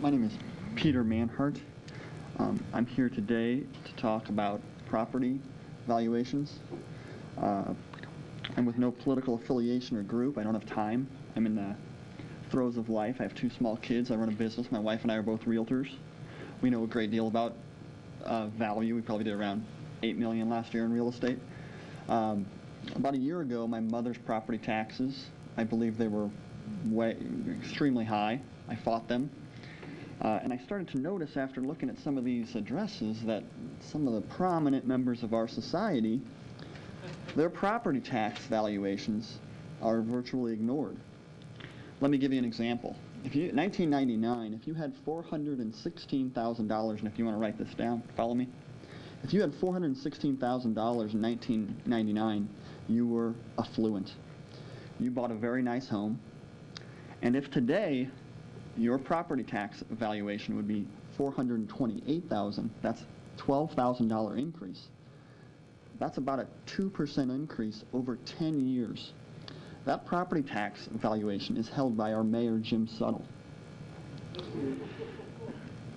My name is Peter Manhart. I'm here today to talk about property valuations. I'm with no political affiliation or group. I don't have time. I'm in the throes of life. I have two small kids. I run a business. My wife and I are both realtors. We know a great deal about value. We probably did around $8 million last year in real estate. About a year ago, my mother's property taxes, I believe they were extremely high. I fought them. And I started to notice after looking at some of these addresses that some of the prominent members of our society, their property tax valuations are virtually ignored. Let me give you an example. If you, 1999, if you had $416,000, and if you want to write this down, follow me. If you had $416,000 in 1999, you were affluent. You bought a very nice home. And if today your property tax valuation would be $428,000, that's $12,000 increase. That's about a 2% increase over 10 years. That property tax valuation is held by our mayor, Jim Suttle.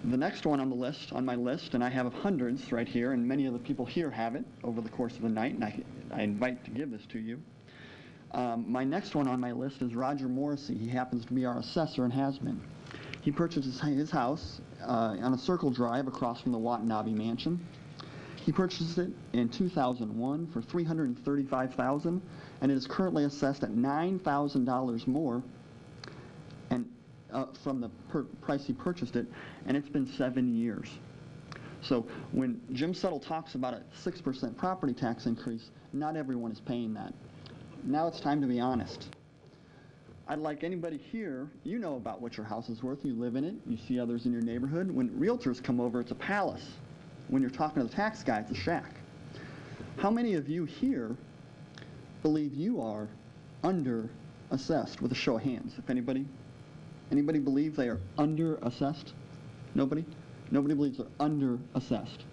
The next one on the list, on my list, and I have hundreds right here, and many of the people here have it over the course of the night, and I invite to give this to you. My next one on my list is Roger Morrissey. He happens to be our assessor and has been. He purchased his house on a circle drive across from the Watanabe Mansion. He purchased it in 2001 for $335,000, and it is currently assessed at $9,000 more and from the price he purchased it, and it's been 7 years. So when Jim Suttle talks about a 6% property tax increase, not everyone is paying that. Now it's time to be honest. I'd like anybody here, you know about what your house is worth, you live in it, you see others in your neighborhood. When realtors come over, it's a palace. When you're talking to the tax guy, it's a shack. How many of you here believe you are under-assessed, with a show of hands? If anybody believe they are under-assessed? Nobody? Nobody believes they're under-assessed.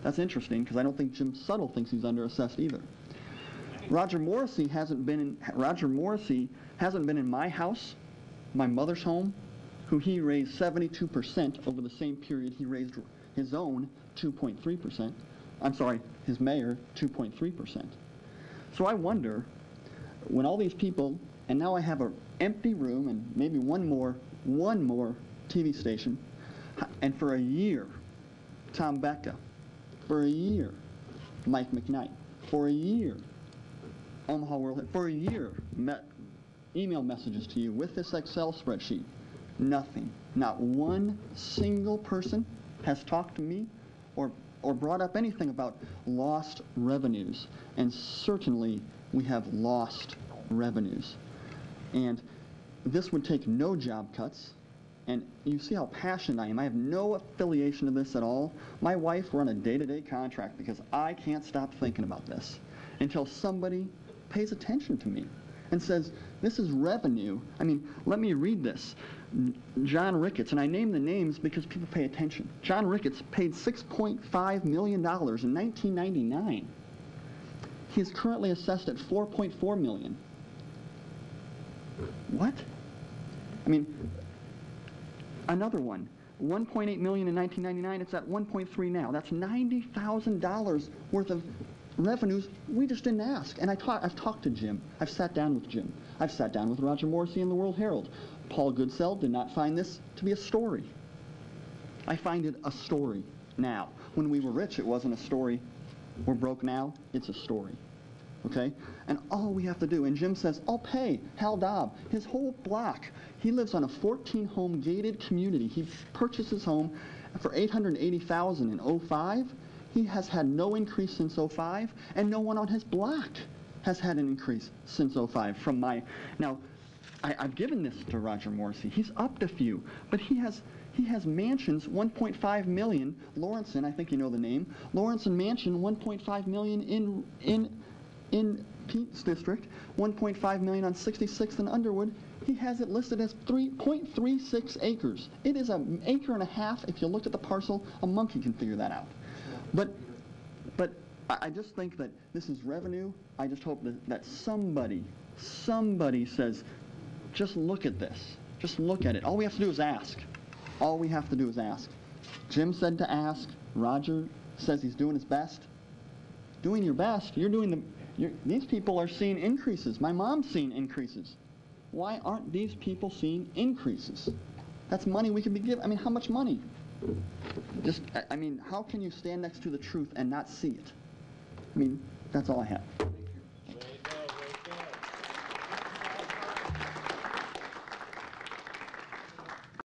That's interesting, because I don't think Jim Suttle thinks he's under-assessed either. Roger Morrissey hasn't been in my house, my mother's home, who he raised 72% over the same period he raised his own 2.3%. I'm sorry, his mayor 2.3%. So I wonder, when all these people, and now I have an empty room and maybe one more TV station, and for a year, Tom Becca, for a year, Mike McKnight, for a year, Omaha World, for a year, email messages to you with this Excel spreadsheet. Nothing. Not one single person has talked to me or brought up anything about lost revenues. And certainly we have lost revenues. And this would take no job cuts. And you see how passionate I am. I have no affiliation to this at all. My wife, we're on a day-to-day contract because I can't stop thinking about this until somebody pays attention to me and says, this is revenue. I mean, let me read this. John Ricketts, and I name the names because people pay attention. John Ricketts paid $6.5 million in 1999. He is currently assessed at $4.4 million. What? I mean, another one, $1.8 million in 1999, it's at $1.3 now. That's $90,000 worth of revenues we just didn't ask. And I've talked to Jim. I've sat down with Jim. I've sat down with Roger Morrissey in the World Herald. Paul Goodsell did not find this to be a story. I find it a story now. When we were rich, it wasn't a story. We're broke now, it's a story. Okay? And all we have to do, and Jim says, I'll pay Hal Dobb, his whole block. He lives on a 14-home gated community. He purchased his home for $880,000 in 2005. He has had no increase since 2005, and no one on his block has had an increase since 2005 from my... Now, I've given this to Roger Morrissey. He's upped a few, but he has mansions, 1.5 million. Lawrenson, I think you know the name. Lawrenson Mansion, 1.5 million in Pete's district, 1.5 million on 66th and Underwood. He has it listed as 3.36 acres. It is an acre and a half. If you look at the parcel, a monkey can figure that out. But I just think that this is revenue. I just hope that somebody says, just look at this. Just look at it. All we have to do is ask. All we have to do is ask. Jim said to ask. Roger says he's doing his best. Doing your best. These people are seeing increases. My mom's seeing increases. Why aren't these people seeing increases? That's money we could be given. I mean, how much money? How can you stand next to the truth and not see it? I mean, that's all I have.